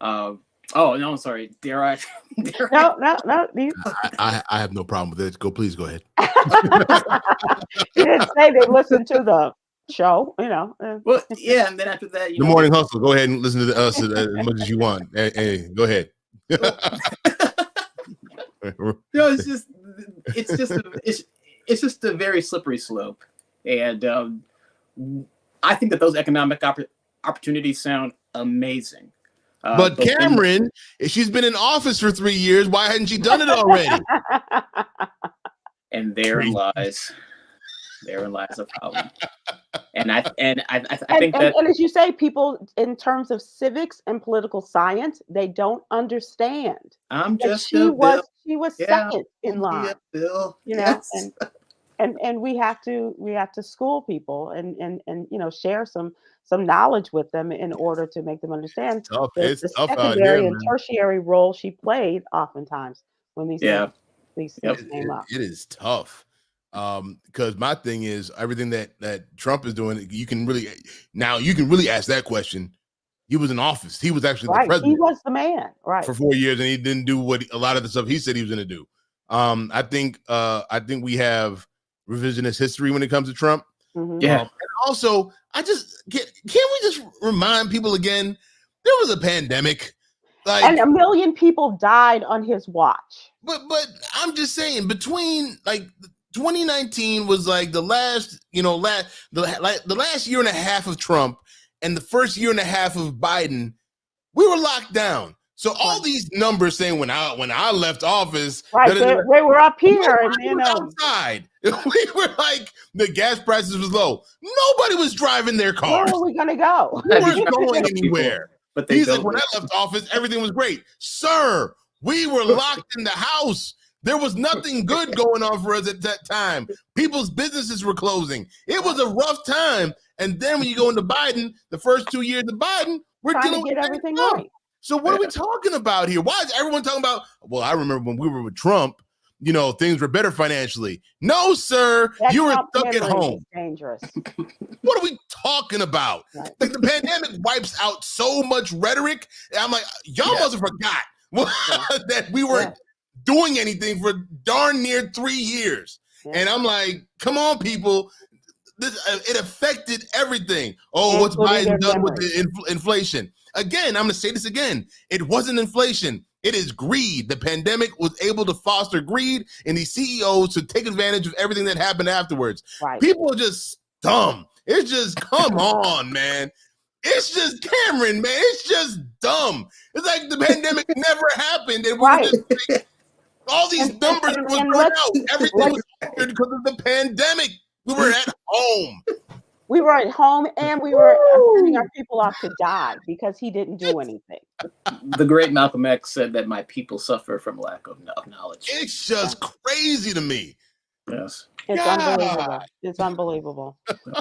Speaker 2: oh no, I'm sorry. Dare I?
Speaker 1: No.
Speaker 3: I have no problem with it. Please go ahead.
Speaker 1: You didn't say they listened to the show,
Speaker 2: Well, yeah, and then after that,
Speaker 3: The Morning Hustle. Go ahead and listen to us as much as you want. Hey, go ahead.
Speaker 2: No, it's just a very slippery slope, and I think that those economic opportunities sound amazing.
Speaker 3: But Khameron, if she's been in office for 3 years, why hadn't she done it already?
Speaker 2: And therein lies a problem. And I think that,
Speaker 1: and as you say, people in terms of civics and political science, they don't understand.
Speaker 2: I'm just
Speaker 1: she was second in line.
Speaker 2: Bill.
Speaker 1: Yes. And we have to school people and share some knowledge with them in order to make them understand
Speaker 3: It's
Speaker 1: the
Speaker 3: tough
Speaker 1: secondary
Speaker 3: out here,
Speaker 1: and tertiary role she played oftentimes when these things came up.
Speaker 3: It is tough. Because my thing is everything that Trump is doing, you can really ask that question. He was in office. He was actually the president.
Speaker 1: He was the man, right,
Speaker 3: for 4 years, and he didn't do a lot of the stuff he said he was going to do. I think we have revisionist history when it comes to Trump.
Speaker 1: Mm-hmm.
Speaker 2: Yeah.
Speaker 3: And also, can we just remind people again? There was a pandemic,
Speaker 1: and 1 million people died on his watch.
Speaker 3: But I'm just saying, between 2019 was like the last year and a half of Trump and the first year and a half of Biden, we were locked down. So all these numbers saying when I left office,
Speaker 1: they were up here and
Speaker 3: outside. We were like, the gas prices was low. Nobody was driving their cars.
Speaker 1: Where are we gonna go?
Speaker 3: We weren't going anywhere.
Speaker 2: But
Speaker 3: he's like, when I left office, everything was great. Sir, we were locked in the house. There was nothing good going on for us at that time. People's businesses were closing. It was a rough time. And then when you go into Biden, the first 2 years of Biden, we're dealing with
Speaker 1: everything right.
Speaker 3: So what are we talking about here? Why is everyone talking about, well, I remember when we were with Trump, things were better financially. No, sir, you were stuck at home.
Speaker 1: Dangerous.
Speaker 3: What are we talking about?
Speaker 1: Right.
Speaker 3: Like, the pandemic wipes out so much rhetoric. And I'm like, y'all must have forgot that we weren't doing anything for darn near 3 years. Yeah. And I'm like, come on, people. It affected everything. Oh, what's Biden done with the inflation? Again, I'm going to say this again. It wasn't inflation. It is greed. The pandemic was able to foster greed in these CEOs to take advantage of everything that happened afterwards.
Speaker 1: Right.
Speaker 3: People are just dumb. It's just, come on, man. It's just Khameron, man. It's just dumb. It's like the pandemic never happened. And we were just like, all these numbers was brought out. Everything was altered because of the pandemic. We were at home.
Speaker 1: We were at home, and we were sending our people off to die because he didn't do anything.
Speaker 2: The great Malcolm X said that my people suffer from lack of knowledge.
Speaker 3: It's just crazy to me.
Speaker 2: Yes.
Speaker 1: It's unbelievable. It's unbelievable.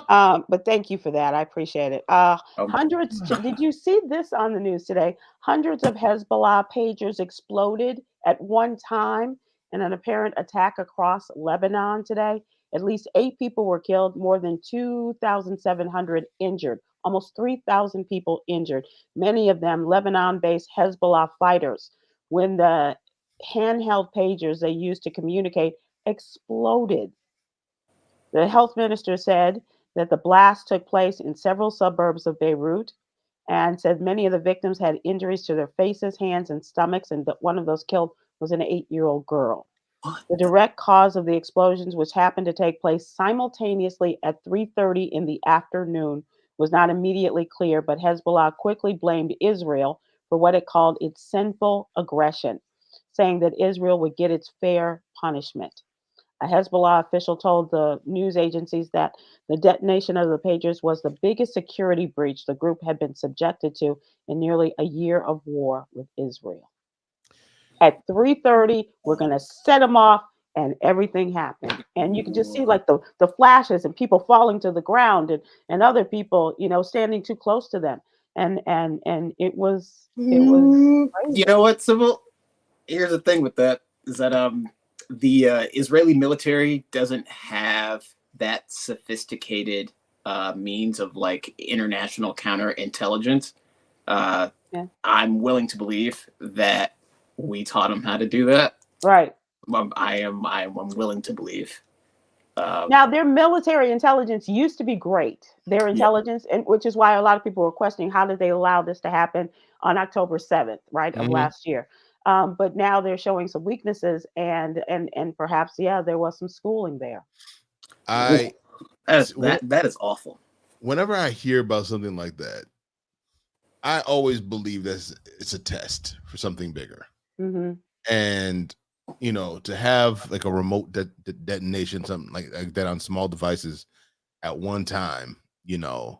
Speaker 1: But thank you for that. I appreciate it. Hundreds. Did you see this on the news today? Hundreds of Hezbollah pagers exploded at one time in an apparent attack across Lebanon today. At least 8 people were killed, more than 2,700 injured, almost 3,000 people injured, many of them Lebanon-based Hezbollah fighters, when the handheld pagers they used to communicate exploded. The health minister said that the blast took place in several suburbs of Beirut, and said many of the victims had injuries to their faces, hands, and stomachs, and that one of those killed was an 8-year-old girl.
Speaker 2: What?
Speaker 1: The direct cause of the explosions, which happened to take place simultaneously at 3:30 in the afternoon, was not immediately clear, but Hezbollah quickly blamed Israel for what it called its sinful aggression, saying that Israel would get its fair punishment. A Hezbollah official told the news agencies that the detonation of the pagers was the biggest security breach the group had been subjected to in nearly a year of war with Israel. At 3:30, we're going to set them off, and everything happened. And you can just see like the flashes and people falling to the ground, and other people, standing too close to them. And it was crazy.
Speaker 2: You know what, Sybil? Here's the thing with that is that the Israeli military doesn't have that sophisticated means of like international counterintelligence.
Speaker 1: Yeah.
Speaker 2: I'm willing to believe that we taught them how to do that.
Speaker 1: Right.
Speaker 2: I'm willing to believe.
Speaker 1: Now, their military intelligence used to be great. Their intelligence, and which is why a lot of people were questioning how did they allow this to happen on October 7th, right, of last year. But now they're showing some weaknesses, and perhaps, there was some schooling there.
Speaker 2: That is awful.
Speaker 3: Whenever I hear about something like that, I always believe that it's a test for something bigger.
Speaker 1: Mm-hmm.
Speaker 3: And to have like a remote detonation, something like that on small devices at one time, the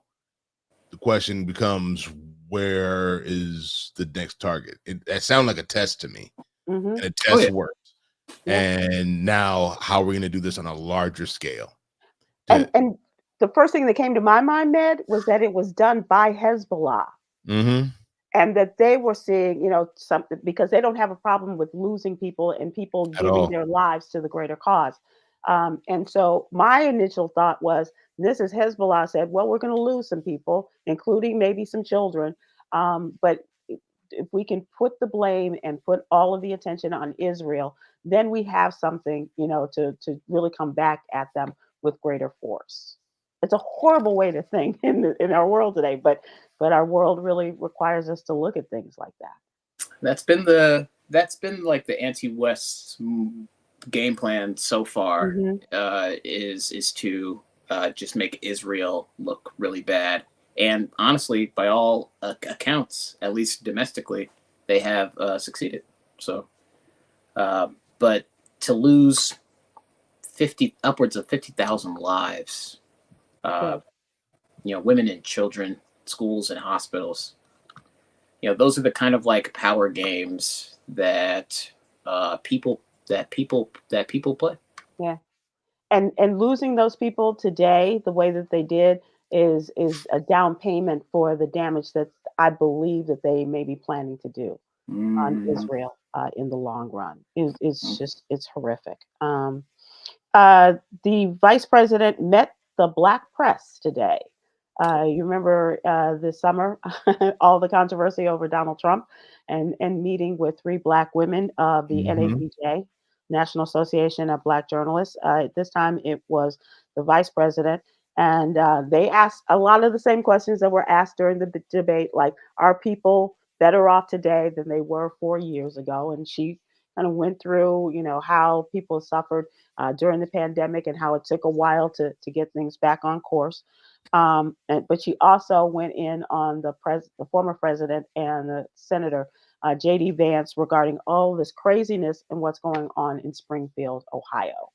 Speaker 3: question becomes, where is the next target? It sounds like a test to me.
Speaker 1: Mm-hmm.
Speaker 3: And a test worked. Yeah. And now how are we going to do this on a larger scale?
Speaker 1: And the first thing that came to my mind, Ned, was that it was done by Hezbollah.
Speaker 3: Mm-hmm.
Speaker 1: And that they were seeing, something, because they don't have a problem with losing people and people giving their lives to the greater cause. And so my initial thought was, this is Hezbollah said, well, we're going to lose some people, including maybe some children. But if we can put the blame and put all of the attention on Israel, then we have something, to really come back at them with greater force. It's a horrible way to think in our world today, but our world really requires us to look at things like that.
Speaker 2: That's been like the anti-West game plan so far. Mm-hmm. Is to just make Israel look really bad. And honestly, by all accounts, at least domestically, they have succeeded. So, but to lose upwards of 50,000 lives. Women and children, schools and hospitals. Those are the kind of like power games that people play.
Speaker 1: Yeah, and losing those people today, the way that they did, is a down payment for the damage that I believe that they may be planning to do on Israel in the long run. It's horrific. The vice president met the Black press today. You remember this summer, all the controversy over Donald Trump and meeting with 3 Black women of the NABJ, National Association of Black Journalists. This time it was the vice president. And they asked a lot of the same questions that were asked during the debate, like, are people better off today than they were 4 years ago? And she kind of went through, how people suffered during the pandemic and how it took a while to get things back on course. But she also went in on the former president and the Senator J.D. Vance regarding all this craziness and what's going on in Springfield, Ohio.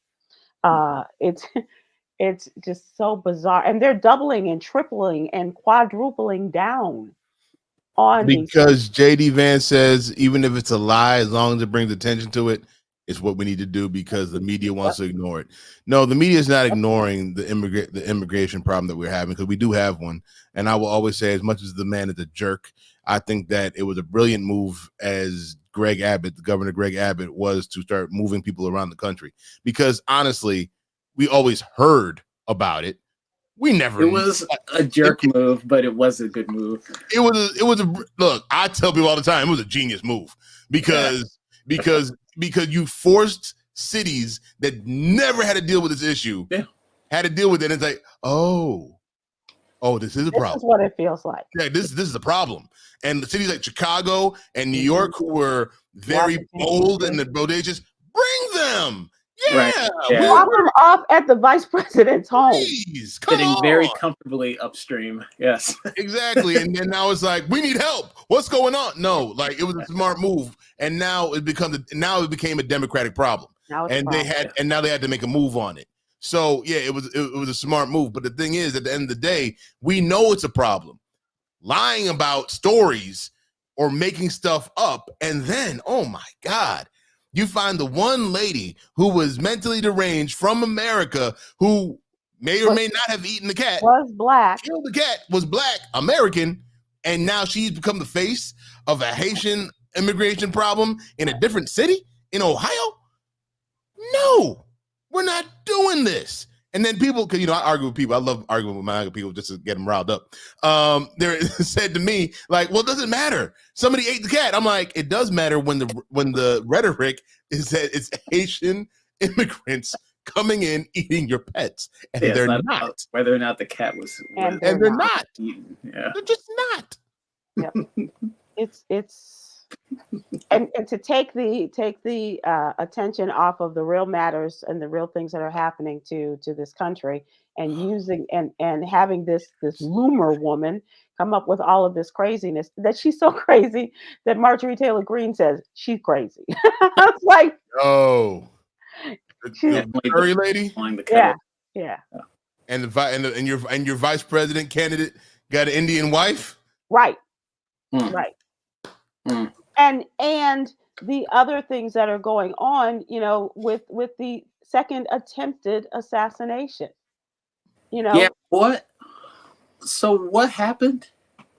Speaker 1: It's just so bizarre, and they're doubling and tripling and quadrupling down on
Speaker 3: because J.D. Vance says even if it's a lie, as long as it brings attention to it, it's what we need to do because the media wants to ignore it. No, the media is not ignoring the immigration problem that we're having, because we do have one. And I will always say, as much as the man is a jerk, I think that it was a brilliant move as Governor Greg Abbott was, to start moving people around the country, because honestly, we always heard about it. We never.
Speaker 2: It was a jerk move, but it was a good move.
Speaker 3: It was look. I tell people all the time, it was a genius move because you forced cities that never had to deal with this issue had to deal with it. And it's like, oh, this is a problem.
Speaker 1: This is what it feels like.
Speaker 3: Yeah, this is a problem. And the cities like Chicago and New York, who were very bold and bodacious, bring them. Yeah,
Speaker 2: Right. Yeah.
Speaker 1: Drop them off at the vice president's home.
Speaker 3: Please, come
Speaker 2: Sitting
Speaker 3: on.
Speaker 2: very comfortably upstream. Yes.
Speaker 3: Exactly. And then now it's like, we need help. What's going on? No, like it was a smart move. And now it became a Democratic problem. Now they had to make a move on it. So yeah, it was a smart move. But the thing is, at the end of the day, we know it's a problem. Lying about stories or making stuff up, and then, oh my God, you find the one lady who was mentally deranged from America who may or may not have eaten the cat.
Speaker 1: Was black.
Speaker 3: Killed the cat, was black, American, and now she's become the face of a Haitian immigration problem in a different city in Ohio? No, we're not doing this. And then people, because I argue with people. I love arguing with my people just to get them riled up. They said to me, like, well, it doesn't matter. Somebody ate the cat. I'm like, it does matter when the rhetoric is that it's Haitian immigrants coming in eating your pets, and they're not.
Speaker 2: Whether or not the cat was,
Speaker 1: and
Speaker 3: they're not.
Speaker 2: Eaten. Yeah.
Speaker 3: They're just not.
Speaker 1: Yep. It's and to take the attention off of the real matters and the real things that are happening to this country, and using and having this loomer woman come up with all of this craziness, that she's so crazy that Marjorie Taylor Greene says she's crazy. It's like,
Speaker 3: oh,
Speaker 1: she's
Speaker 3: the furry lady.
Speaker 1: Yeah.
Speaker 3: And your vice president candidate got an Indian wife.
Speaker 1: Right. Right. And the other things that are going on, with the second attempted assassination,
Speaker 2: Yeah. What? So what happened?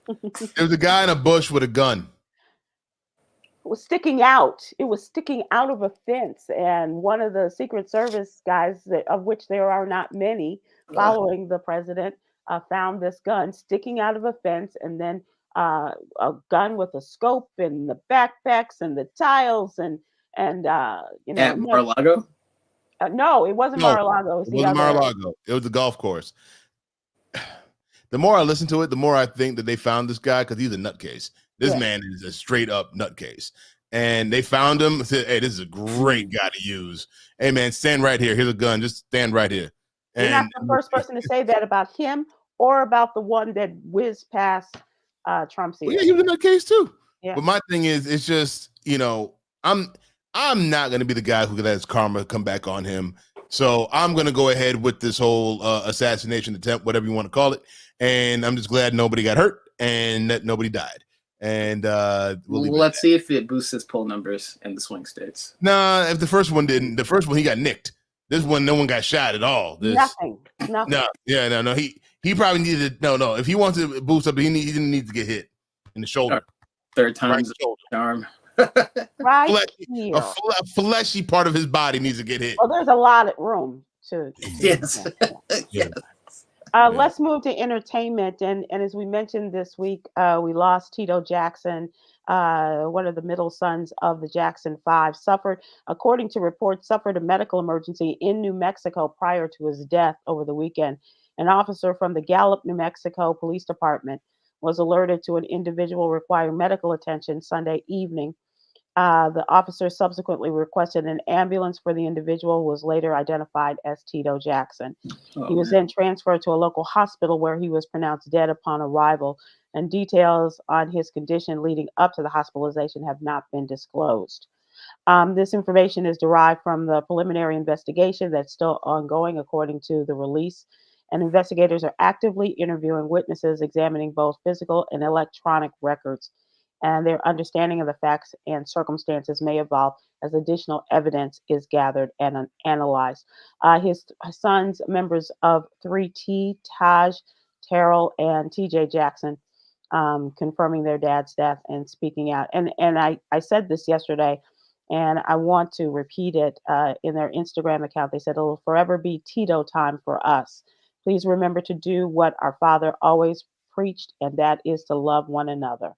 Speaker 3: There was a guy in a bush with a gun.
Speaker 1: It was sticking out. It was sticking out of a fence, and one of the Secret Service guys, of which there are not many, following the president, found this gun sticking out of a fence, and then a gun with a scope and the backpacks and the tiles and
Speaker 2: at Mar-a-Lago.
Speaker 1: No, it wasn't Mar-a-Lago.
Speaker 3: It wasn't Mar-a-Lago. It was the golf course. The more I listen to it, the more I think that they found this guy because he's a nutcase. This man is a straight up nutcase. And they found him and said, hey, this is a great guy to use. Hey, man, stand right here. Here's a gun. Just stand right here.
Speaker 1: You're not the first person to say that about him or about the one that whizzed past Trump's ear.
Speaker 3: Well, yeah, he was in that case too.
Speaker 1: Yeah.
Speaker 3: But my thing is, it's just, I'm not going to be the guy who lets karma come back on him. So I'm going to go ahead with this whole assassination attempt, whatever you want to call it. And I'm just glad nobody got hurt and that nobody died. And
Speaker 2: let's see if it boosts his poll numbers in the swing states.
Speaker 3: Nah, if the first one didn't, the first one he got nicked. This one, no one got shot at all.
Speaker 1: Nothing.
Speaker 3: No. Yeah, no. He probably needed no. If he wants to boost up, he didn't need to get hit in the shoulder.
Speaker 2: Third time's the charm.
Speaker 1: Right
Speaker 3: here. A fleshy part of his body needs to get hit.
Speaker 1: Well, there's a lot of room to
Speaker 2: yes.
Speaker 3: Yes.
Speaker 1: Let's move to entertainment. And as we mentioned this week, we lost Tito Jackson, one of the middle sons of the Jackson Five, according to reports, suffered a medical emergency in New Mexico prior to his death over the weekend. An officer from the Gallup, New Mexico Police Department was alerted to an individual requiring medical attention Sunday evening. The officer subsequently requested an ambulance for the individual, who was later identified as Tito Jackson. He was then transferred to a local hospital where he was pronounced dead upon arrival, and details on his condition leading up to the hospitalization have not been disclosed. This information is derived from the preliminary investigation that's still ongoing, according to the release. And investigators are actively interviewing witnesses, examining both physical and electronic records. And their understanding of the facts and circumstances may evolve as additional evidence is gathered and analyzed. His sons, members of 3T, Taj, Terrell, and TJ Jackson, confirming their dad's death and speaking out. And I said this yesterday, and I want to repeat it in their Instagram account. They said, it'll forever be Tito time for us. Please remember to do what our father always preached, and that is to love one another.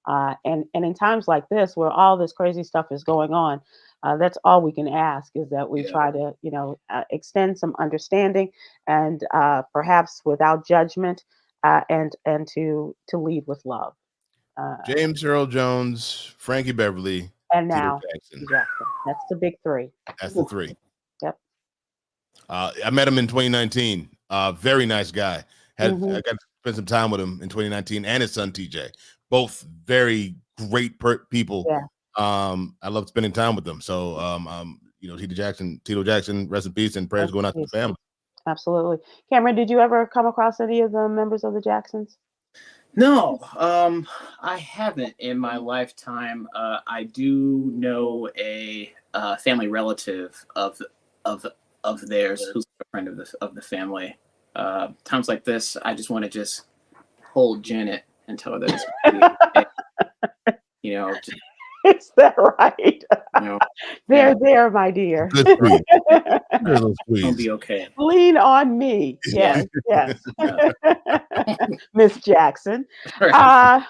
Speaker 1: And in times like this, where all this crazy stuff is going on, That's all we can ask, is that we
Speaker 2: Yeah.
Speaker 1: try to, extend some understanding, and perhaps without judgment, and to lead with love. Uh,
Speaker 3: James Earl Jones, Frankie Beverly,
Speaker 1: and
Speaker 3: Tito
Speaker 1: now
Speaker 3: Jackson.
Speaker 1: Jackson. That's the big three.
Speaker 3: That's the three.
Speaker 1: Yep.
Speaker 3: I met him in 2019. Very nice guy. I got to spend some time with him in 2019, and his son TJ. Both very great people.
Speaker 1: Yeah.
Speaker 3: I love spending time with them. So, Tito Jackson, rest in peace, and prayers going out to the family.
Speaker 1: Absolutely. Khameron, did you ever come across any of the members of the Jacksons?
Speaker 2: No, I haven't in my lifetime. I do know a family relative of theirs who's a friend of the family. Times like this, I just want to just hold Janet and tell her that it's okay. Just,
Speaker 1: Is that right?
Speaker 2: yeah.
Speaker 1: There, my dear.
Speaker 3: Good squeeze.
Speaker 2: It'll be okay.
Speaker 1: Lean on me. Yes, yes. Miss Jackson. I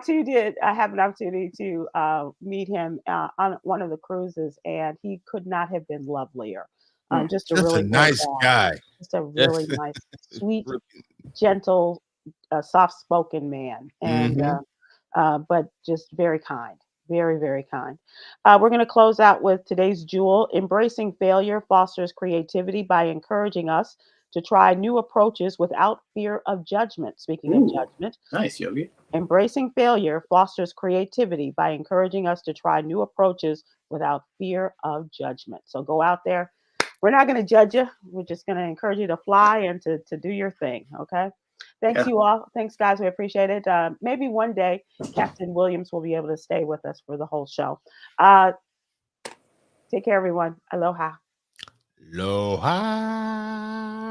Speaker 1: too did. I have an opportunity to meet him on one of the cruises, and he could not have been lovelier. Just a really
Speaker 3: nice guy.
Speaker 1: Just a really nice, sweet, gentle, soft-spoken man, and but just very kind. Very, very kind. We're going to close out with today's jewel. Embracing failure fosters creativity by encouraging us to try new approaches without fear of judgment. Speaking of judgment.
Speaker 2: Nice, Yogi.
Speaker 1: Embracing failure fosters creativity by encouraging us to try new approaches without fear of judgment. So go out there. We're not going to judge you. We're just going to encourage you to fly and to do your thing. Okay. Thanks, you all. Thanks, guys. We appreciate it. Maybe one day Captain Williams will be able to stay with us for the whole show. Take care, everyone. Aloha.
Speaker 3: Aloha.